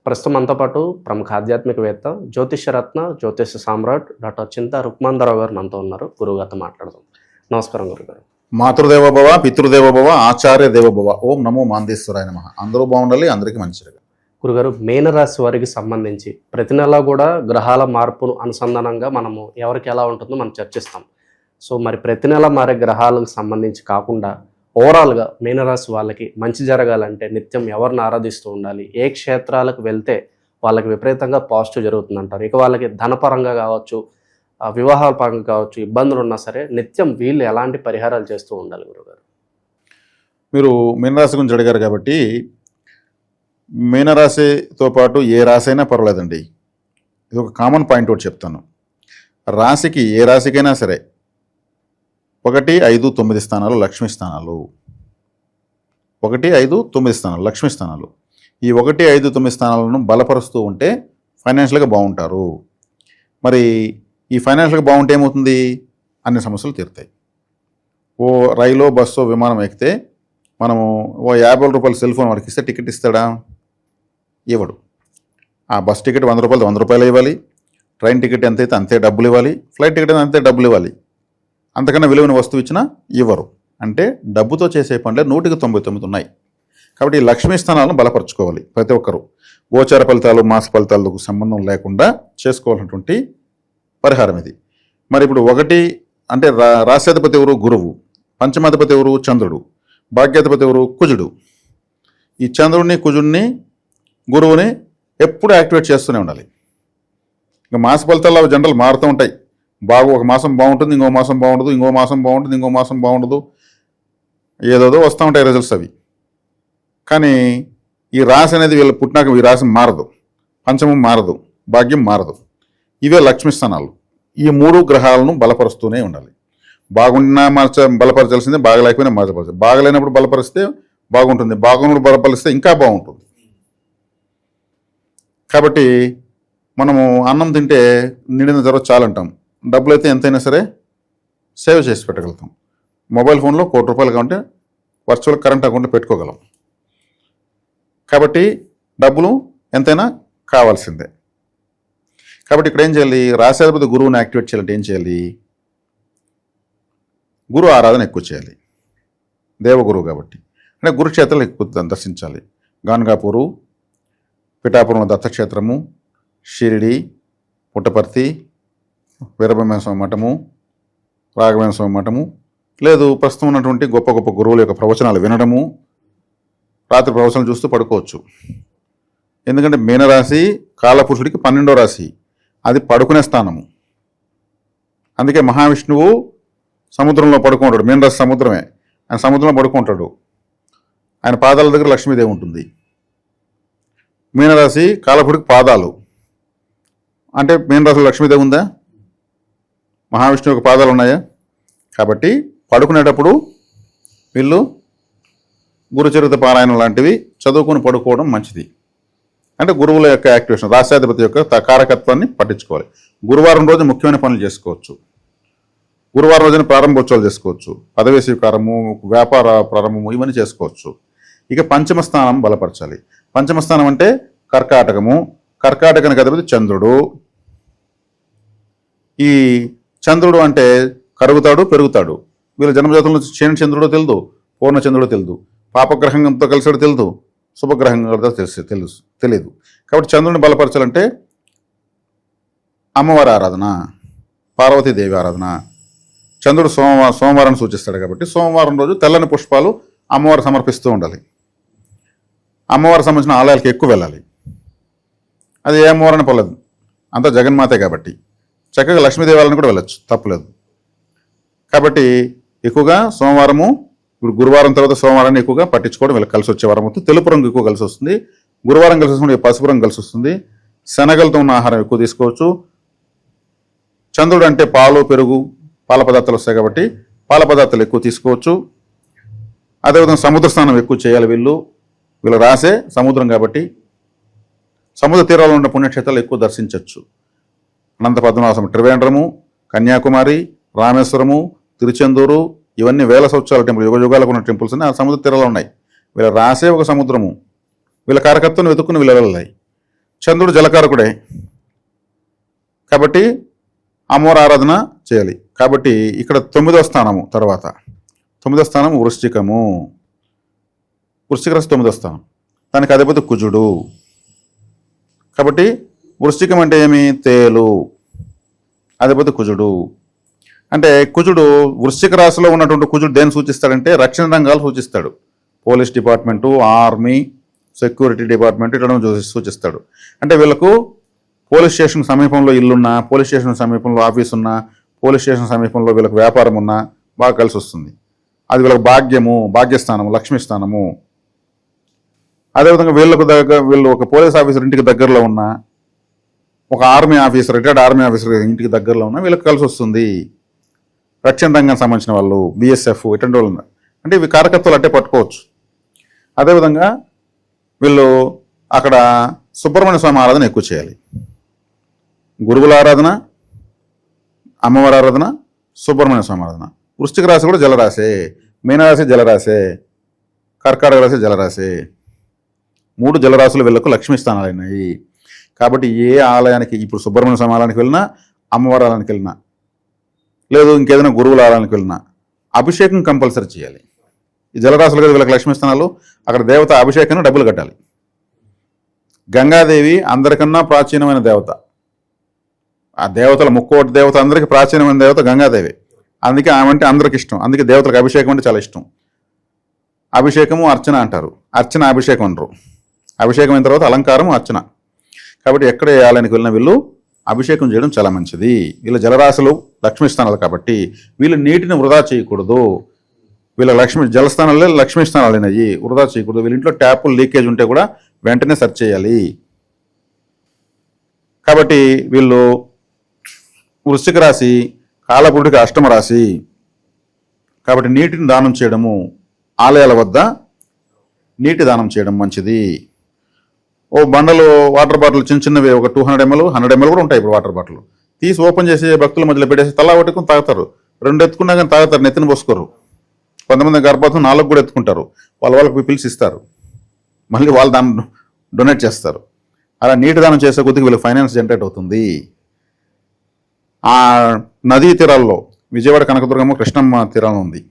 ప్రస్తుతం మనతో పాటు ప్రముఖ ఆధ్యాత్మికవేత్త, జ్యోతిష్యరత్న, జ్యోతిష సామ్రాట్ డాక్టర్ చింత రుక్మాంధరావు గారు మనతో ఉన్నారు. గురువుగారితో మాట్లాడదాం. నమస్కారం గురుగారు. మాతృదేవోభవ, పితృదేవోభవ, ఆచార్య దేవోభవ. ఓం నమో మాందేశ్వరాయ నమః. అందరూ బాగుండాలి, అందరికీ మంచిగా. గురుగారు, మీనరాశి వారికి సంబంధించి ప్రతి నెల కూడా గ్రహాల మార్పును అనుసంధానంగా మనము ఎవరికి ఎలా ఉంటుందో మనం చర్చిస్తాం. సో మరి ప్రతి నెల మారే గ్రహాలకు సంబంధించి కాకుండా ఓవరాల్గా మీనరాశి వాళ్ళకి మంచి జరగాలంటే నిత్యం ఎవరిని ఆరాధిస్తూ ఉండాలి, ఏ క్షేత్రాలకు వెళ్తే వాళ్ళకి విపరీతంగా పాజిటివ్ జరుగుతుందంటారు? ఇక వాళ్ళకి ధనపరంగా కావచ్చు, వివాహాల పరంగా కావచ్చు, ఇబ్బందులు ఉన్నా సరే నిత్యం వీళ్ళు ఎలాంటి పరిహారాలు చేస్తూ ఉండాలి గురుగారు? మీరు మీనరాశి గురించి అడిగారు కాబట్టి, మీనరాశితో పాటు ఏ రాశి అయినా పర్వాలేదండి. ఇది ఒక కామన్ పాయింట్ ఒకటి చెప్తాను. రాశికి ఏ రాశికైనా సరే 1, 5, 9 స్థానాలు లక్ష్మీ స్థానాలు. 1, 5, 9 స్థానాలు లక్ష్మీ స్థానాలు. ఈ 1, 5, 9 స్థానాలను బలపరుస్తూ ఉంటే ఫైనాన్షియల్గా బాగుంటారు. మరి ఈ ఫైనాన్షియల్గా బాగుంటే ఏమవుతుంది? అన్ని సమస్యలు తీరుతాయి. ఓ రైలో, బస్సో, విమానం ఎక్కితే మనము ఓ 50 రూపాయల సెల్ ఫోన్ వాడికి ఇస్తే టికెట్ ఇస్తాడా? ఇవ్వడు. ఆ బస్ టికెట్ 100 రూపాయలు 100 రూపాయలు ఇవ్వాలి. ట్రైన్ టికెట్ ఎంత అయితే అంతే డబ్బులు ఇవ్వాలి. ఫ్లైట్ టికెట్ అంతే డబ్బులు ఇవ్వాలి. అంతకన్నా విలువైన వస్తువు ఇచ్చినా ఇవ్వరు. అంటే డబ్బుతో చేసే పనులే 199 ఉన్నాయి. కాబట్టి ఈ లక్ష్మీ స్థానాలను బలపరచుకోవాలి ప్రతి ఒక్కరు. గోచార ఫలితాలు, మాస ఫలితాలకు సంబంధం లేకుండా చేసుకోవాల్సినటువంటి పరిహారం ఇది. మరి ఇప్పుడు 1 అంటే రాశ్యాధిపతి ఎవరు? గురువు. పంచమాధిపతి ఎవరు? చంద్రుడు. భాగ్యాధిపతి ఎవరు? కుజుడు. ఈ చంద్రుడిని, కుజుడిని, గురువుని ఎప్పుడు యాక్టివేట్ చేస్తూనే ఉండాలి. ఇంకా మాస ఫలితాలు అవి జనరల్ మారుతూ ఉంటాయి. ఒక మాసం బాగుంటుంది, ఇంకో మాసం బాగుండదు, ఇంకో మాసం బాగుంటుంది, ఇంకో మాసం బాగుండదు, ఏదోదో వస్తూ ఉంటాయి రిజల్ట్స్ అవి. కానీ ఈ రాశి అనేది వీళ్ళు పుట్టినాక ఈ రాశి మారదు. పంచమం మారదు, భాగ్యం మారదు. ఇవే లక్ష్మీ స్థానాలు. ఈ 3 గ్రహాలను బలపరుస్తూనే ఉండాలి. బాగున్నా బలపరచాల్సిందే, బాగలేకపోయినా మార్చపరచాలి. బాగలేనప్పుడు బలపరిస్తే బాగుంటుంది, బాగున్నప్పుడు బలపరిస్తే ఇంకా బాగుంటుంది. కాబట్టి మనము అన్నం తింటే నిండిన తర్వాత చాలంటాం. డబ్బులు అయితే ఎంతైనా సరే సేవ్ చేసి పెట్టగలుగుతాం. మొబైల్ ఫోన్లో 1 కోటి రూపాయలు కావాలంటే వర్చువల్ కరెంట్ అకౌంట్లో పెట్టుకోగలం. కాబట్టి డబ్బులు ఎంతైనా కావాల్సిందే. కాబట్టి ఇక్కడ ఏం చేయాలి? రాశాధిపతి గురువుని యాక్టివేట్ చేయాలంటే ఏం చేయాలి? గురు ఆరాధన ఎక్కువ చేయాలి. దేవగురువు కాబట్టి అంటే గురుక్షేత్రాలు ఎక్కువ దర్శించాలి. గాన్గాపూరు, పిఠాపురం దత్తక్షేత్రము, షిరిడి, పుట్టపర్తి, వీరబ్రహ్మణ్య స్వామి మఠము, రాఘవేంద్ర స్వామి మఠము, లేదు ప్రస్తుతం ఉన్నటువంటి గొప్ప గొప్ప గురువుల యొక్క ప్రవచనాలు వినడము, రాత్రి ప్రవచనాలు చూస్తూ పడుకోవచ్చు. ఎందుకంటే మీనరాశి కాలపురుషుడికి 12వ రాశి, అది పడుకునే స్థానము. అందుకే మహావిష్ణువు సముద్రంలో పడుకుంటాడు. మీనరాశి సముద్రమే, ఆయన సముద్రంలో పడుకుంటాడు. ఆయన పాదాల దగ్గర లక్ష్మీదేవి ఉంటుంది. మీనరాశి కాలపురుడికి పాదాలు అంటే మీనరాశిలో లక్ష్మీదేవి ఉందా? మహావిష్ణువు యొక్క పాదాలు ఉన్నాయా? కాబట్టి పడుకునేటప్పుడు వీళ్ళు గురుచరిత పారాయణం లాంటివి చదువుకుని పడుకోవడం మంచిది. అంటే గురువుల యొక్క యాక్టివేషన్, రాశ్యాధిపతి యొక్క కారకత్వాన్ని పట్టించుకోవాలి. గురువారం రోజు ముఖ్యమైన పనులు చేసుకోవచ్చు. గురువారం రోజున ప్రారంభోత్సవాలు చేసుకోవచ్చు. పదవీ స్వీకారము, వ్యాపార ప్రారంభము, ఇవన్నీ చేసుకోవచ్చు. ఇక పంచమ స్థానం బలపరచాలి. పంచమ స్థానం అంటే కర్కాటకము. కర్కాటకానికి అధిపతి చంద్రుడు. ఈ చంద్రుడు అంటే కరుగుతాడు, పెరుగుతాడు. వీళ్ళ జన్మజాతంలో క్షీణ చంద్రుడో తెలియదు, పూర్ణ చంద్రుడో తెలియదు, పాపగ్రహంతో కలిసాడో తెలియదు, శుభగ్రహంగా తెలియదు. కాబట్టి చంద్రుడిని బలపరచాలంటే అమ్మవారి ఆరాధన, పార్వతీదేవి ఆరాధన. చంద్రుడు సోమవారాన్ని సూచిస్తాడు కాబట్టి సోమవారం రోజు తెల్లని పుష్పాలు అమ్మవారు సమర్పిస్తూ ఉండాలి. అమ్మవారికి సంబంధించిన ఆలయాలకు ఎక్కువ వెళ్ళాలి. అది ఏ అమ్మవారని పర్లేదు, అంతా జగన్మాతే కాబట్టి చక్కగా లక్ష్మీదేవాలయాన్ని కూడా వెళ్ళచ్చు, తప్పులేదు. కాబట్టి ఎక్కువగా సోమవారము, ఇప్పుడు గురువారం తర్వాత సోమవారాన్ని ఎక్కువగా పట్టించుకోవడం వీళ్ళకి కలిసి వచ్చే వారం అవుతుంది. తెలుపు రంగు ఎక్కువ కలిసి వస్తుంది, గురువారం కలిసి వస్తుంది, పసుపు రంగు కలిసి వస్తుంది. శనగలతో ఉన్న ఆహారం ఎక్కువ తీసుకోవచ్చు. చంద్రుడు అంటే పాలు, పెరుగు, పాల పదార్థాలు వస్తాయి కాబట్టి పాల పదార్థాలు ఎక్కువ తీసుకోవచ్చు. అదేవిధంగా సముద్ర స్నానం ఎక్కువ చేయాలి. వీళ్ళ రాసే సముద్రం కాబట్టి సముద్ర తీరాల్లో ఉన్న పుణ్యక్షేత్రాలు ఎక్కువ దర్శించవచ్చు. అనంత పద్మనాభం, త్రివేంద్రము, కన్యాకుమారి, రామేశ్వరము, తిరుచెందూరు, ఇవన్నీ వేల సంవత్సరాల టెంపుల్, యుగాలకు ఉన్న టెంపుల్స్ అన్ని ఆ సముద్ర తీరాల్లో ఉన్నాయి. వీళ్ళ రాసే ఒక సముద్రము. వీళ్ళ కారకత్వం వెతుక్కుని వీళ్ళు వెళ్ళాలి. చంద్రుడు జలకారకుడే కాబట్టి అమ్మవారి ఆరాధన చేయాలి. కాబట్టి ఇక్కడ 9వ స్థానము తర్వాత 9వ స్థానం వృశ్చికము. వృశ్చిక రాశి 9వ స్థానం, దానికి అధిపతి కుజుడు. కాబట్టి వృశ్చికం అంటే ఏమి? తేలు, అధిపతి కుజుడు. అంటే కుజుడు వృశ్చిక రాశిలో ఉన్నటువంటి కుజుడు దేన్ని సూచిస్తాడంటే రక్షణ రంగాలు సూచిస్తాడు. Police department, army, security department ఇట్లా సూచిస్తాడు. అంటే వీళ్ళకు పోలీస్ స్టేషన్ సమీపంలో ఇల్లున్నా, పోలీస్ స్టేషన్ సమీపంలో ఆఫీస్ ఉన్నా, పోలీస్ స్టేషన్ సమీపంలో వీళ్ళకి వ్యాపారం ఉన్నా బాగా కలిసి వస్తుంది. అది వీళ్ళకి భాగ్యము, భాగ్యస్థానము, లక్ష్మీ స్థానము. అదేవిధంగా వీళ్ళు ఒక పోలీస్ ఆఫీసర్ ఇంటికి దగ్గరలో ఉన్న, ఒక army officer, retired army officer ఇంటికి దగ్గరలో ఉన్న వీళ్ళకి కలిసి వస్తుంది. రక్షణ రంగానికి సంబంధించిన వాళ్ళు, బిఎస్ఎఫ్ ఇటువంటి వాళ్ళు ఉన్నారు అంటే ఇవి కారకత్వాలు అంటే పట్టుకోవచ్చు. అదేవిధంగా వీళ్ళు అక్కడ సుబ్రహ్మణ్య స్వామి ఆరాధన ఎక్కువ చేయాలి. గురువుల ఆరాధన, అమ్మవారి ఆరాధన, సుబ్రహ్మణ్య స్వామి ఆరాధన. వృశ్చిక రాశి కూడా జలరాశే, మీనరాశి జలరాశే, కర్కాటక రాశి జలరాశే. 3 జలరాశులు వీళ్ళకు లక్ష్మీ స్థానాలు అయినాయి. కాబట్టి ఏ ఆలయానికి, ఇప్పుడు సుబ్రహ్మణ్య స్వామి ఆలయానికి వెళ్ళినా, అమ్మవారి ఆలయానికి వెళ్ళినా, లేదు ఇంకేదైనా గురువుల ఆలయానికి వెళ్ళినా అభిషేకం కంపల్సరీ చేయాలి. ఈ జలరాశులు కదా వీళ్ళకి లక్ష్మీ స్థానాలు. అక్కడ దేవత అభిషేకం డబ్బులు కట్టాలి. గంగాదేవి అందరికన్నా ప్రాచీనమైన దేవత. ఆ దేవతల ముక్కోటి దేవత అందరికీ ప్రాచీనమైన దేవత గంగాదేవి. అందుకే ఆమె అంటే అందరికి ఇష్టం. అందుకే దేవతలకు అభిషేకం అంటే చాలా ఇష్టం. అభిషేకము అర్చన అంటారు, అర్చన అభిషేకం అంటారు. అభిషేకం అయిన తర్వాత అలంకారం అర్చన. కాబట్టి ఎక్కడ ఏ ఆలయానికి వెళ్ళినా వీళ్ళు అభిషేకం చేయడం చాలా మంచిది. వీళ్ళ జలరాశులు లక్ష్మీ స్థానాలు కాబట్టి వీళ్ళు నీటిని వృధా చేయకూడదు. వీళ్ళ జలస్థానాలే లక్ష్మీ స్థానాలు అయినాయి, వృధా చేయకూడదు. వీళ్ళ ఇంట్లో ట్యాపులు లీకేజ్ ఉంటే కూడా వెంటనే సెర్చ్ చేయాలి. కాబట్టి వీళ్ళు వృశ్చిక రాశి కాలపురుడికి అష్టమ రాశి. కాబట్టి నీటిని దానం చేయడము, ఆలయాల వద్ద నీటి దానం చేయడం మంచిది. ఓ బండలు వాటర్ బాటిల్ చిన్న చిన్నవి, ఒక 200 ml 100 ml కూడా ఉంటాయి ఇప్పుడు వాటర్ బాటిల్. తీసి ఓపెన్ చేసి భక్తుల మధ్యలో పెట్టేసి తలా పట్టుకుని తాగుతారు. 2 ఎత్తుకున్నా కానీ తాగుతారు, నెత్తిన పోసుకోరు. కొంతమంది గర్భవతం 4 కూడా ఎత్తుకుంటారు. వాళ్ళకి పిలిచి ఇస్తారు, మళ్ళీ వాళ్ళు దాన్ని డొనేట్ చేస్తారు. అలా నీటి దానం చేసే కొద్దిగా వీళ్ళకి ఫైనాన్స్ జనరేట్ అవుతుంది. ఆ నదీ తీరాల్లో విజయవాడ కనకదుర్గమ్మ కృష్ణమ్మ తీరాలు ఉంది,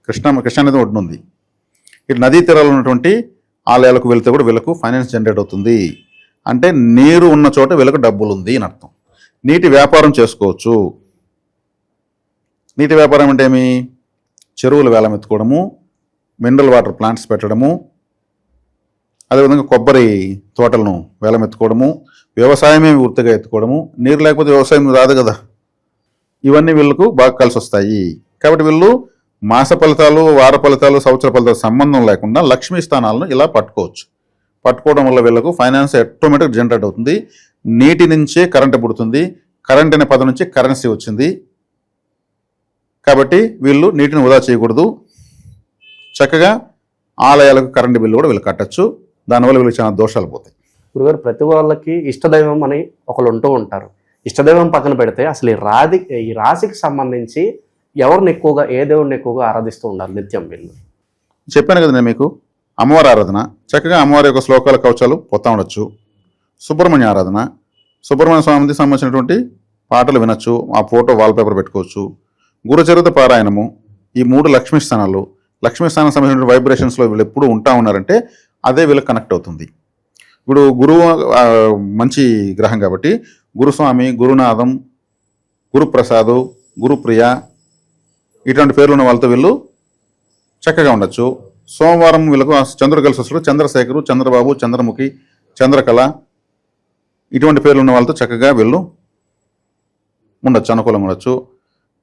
కృష్ణానది ఒడ్డున ఉంది. ఇటు నదీ తీరాల్లో ఉన్నటువంటి ఆలయాలకు వెళితే కూడా వీళ్ళకు ఫైనాన్స్ జనరేట్ అవుతుంది. అంటే నీరు ఉన్న చోట వీళ్ళకు డబ్బులు ఉంది అని అర్థం. నీటి వ్యాపారం చేసుకోవచ్చు. నీటి వ్యాపారం అంటే ఏమి? చెరువులు వేలం ఎత్తుకోవడము, మినరల్ వాటర్ ప్లాంట్స్ పెట్టడము, అదేవిధంగా కొబ్బరి తోటలను వేలం ఎత్తుకోవడము, వ్యవసాయమే వృత్తిగా ఎత్తుకోవడము. నీరు లేకపోతే వ్యవసాయం రాదు కదా. ఇవన్నీ వీళ్ళకు బాగా కలిసి వస్తాయి. కాబట్టి వీళ్ళు మాస ఫలితాలు, వార ఫలితాలు, సంవత్సర ఫలితాలు సంబంధం లేకుండా లక్ష్మీ స్థానాలను ఇలా పట్టుకోవచ్చు. పట్టుకోవడం వల్ల వీళ్ళకు ఫైనాన్స్ ఆటోమేటిక్ జనరేట్ అవుతుంది. నీటి నుంచే కరెంట్ పుడుతుంది, కరెంట్ అనే పదం నుంచి కరెన్సీ వచ్చింది. కాబట్టి వీళ్ళు నీటిని వృధా చేయకూడదు. చక్కగా ఆలయాలకు కరెంటు బిల్లు కూడా వీళ్ళు కట్టచ్చు. దానివల్ల వీళ్ళకి చాలా దోషాలు పోతాయి. గురుగారు, ప్రతి వాళ్ళకి ఇష్టదైవం అని ఒకళ్ళు ఉంటూ ఉంటారు. ఇష్టదైవం పక్కన పెడితే అసలు ఈ రాశికి సంబంధించి ఎవరిని ఎక్కువగా, ఏ దేవుడిని ఎక్కువగా ఆరాధిస్తూ ఉండాలి నిత్యం వీళ్ళు? చెప్పాను కదా నేను మీకు, అమ్మవారి ఆరాధన. చక్కగా అమ్మవారి యొక్క శ్లోకాల కవచాలు పోతా ఉండొచ్చు. సుబ్రహ్మణ్య ఆరాధన, సుబ్రహ్మణ్య స్వామికి సంబంధించినటువంటి పాటలు వినొచ్చు. ఆ ఫోటో వాల్పేపర్ పెట్టుకోవచ్చు. గురుచరిత పారాయణము. ఈ 3 లక్ష్మీ స్థానాలు, లక్ష్మీ స్థానం సంబంధించిన వైబ్రేషన్స్లో వీళ్ళు ఎప్పుడు ఉంటా ఉన్నారంటే అదే వీళ్ళకి కనెక్ట్ అవుతుంది. ఇప్పుడు గురువు మంచి గ్రహం కాబట్టి గురుస్వామి, గురునాథం, గురుప్రసాదు, గురుప్రియ ఇటువంటి పేర్లు ఉన్న వాళ్ళతో వీళ్ళు చక్కగా ఉండొచ్చు. సోమవారం వీళ్ళకు చంద్రుడు కలిసి వస్తాడు. చంద్రశేఖరు, చంద్రబాబు, చంద్రముఖి, చంద్రకళ ఇటువంటి పేర్లు ఉన్న వాళ్ళతో చక్కగా వీళ్ళు ఉండొచ్చు, అనుకూలంగా ఉండొచ్చు.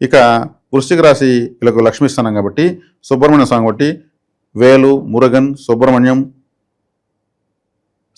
ఇక వృశ్చిక రాశి వీళ్ళకు లక్ష్మీ స్థానం కాబట్టి సుబ్రహ్మణ్య స్వామి కాబట్టి వేలు, మురుగన్, సుబ్రహ్మణ్యం,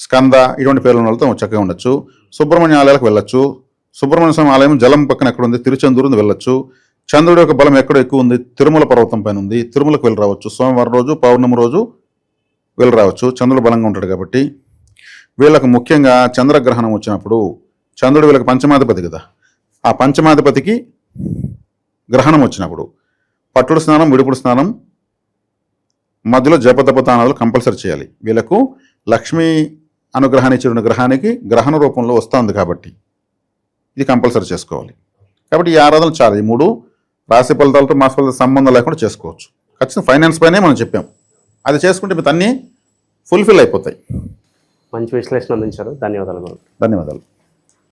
స్కంద ఇటువంటి పేర్లు ఉన్న వాళ్ళతో చక్కగా ఉండొచ్చు. సుబ్రహ్మణ్య ఆలయాలకు వెళ్ళొచ్చు. సుబ్రహ్మణ్య స్వామి ఆలయం జలం పక్కన ఎక్కడ ఉంది? తిరుచెందూరు వెళ్ళొచ్చు. చంద్రుడి యొక్క బలం ఎక్కడ ఎక్కువ ఉంది? తిరుమల పర్వతం పైన ఉంది. తిరుమలకు వెళ్ళి రావచ్చు. సోమవారం రోజు, పౌర్ణమి రోజు వెళ్ళి రావచ్చు. చంద్రుడు బలంగా ఉంటాడు కాబట్టి. వీళ్ళకు ముఖ్యంగా చంద్రగ్రహణం వచ్చినప్పుడు, చంద్రుడు వీళ్ళకి పంచమాధిపతి కదా, ఆ పంచమాధిపతికి గ్రహణం వచ్చినప్పుడు పట్టుడు స్నానం, విడుపుడు స్నానం, మధ్యలో జపతపతానాలు కంపల్సరీ చేయాలి. వీళ్ళకు లక్ష్మీ అనుగ్రహాన్ని ఇచ్చిన గ్రహానికి గ్రహణ రూపంలో వస్తుంది కాబట్టి ఇది కంపల్సరీ చేసుకోవాలి. కాబట్టి ఈ ఆరాధనలు చాలా, ఈ 3 రాశి ఫలితాలతో మాస ఫలితాలతో సంబంధం లేకుండా చేసుకోవచ్చు. ఖచ్చితంగా ఫైనాన్స్ పైనే మనం చెప్పాం, అది చేసుకుంటే మీకు అన్నీ ఫుల్ఫిల్ అయిపోతాయి. మంచి విశ్లేషణ అందించారు. ధన్యవాదాలు. ధన్యవాదాలు.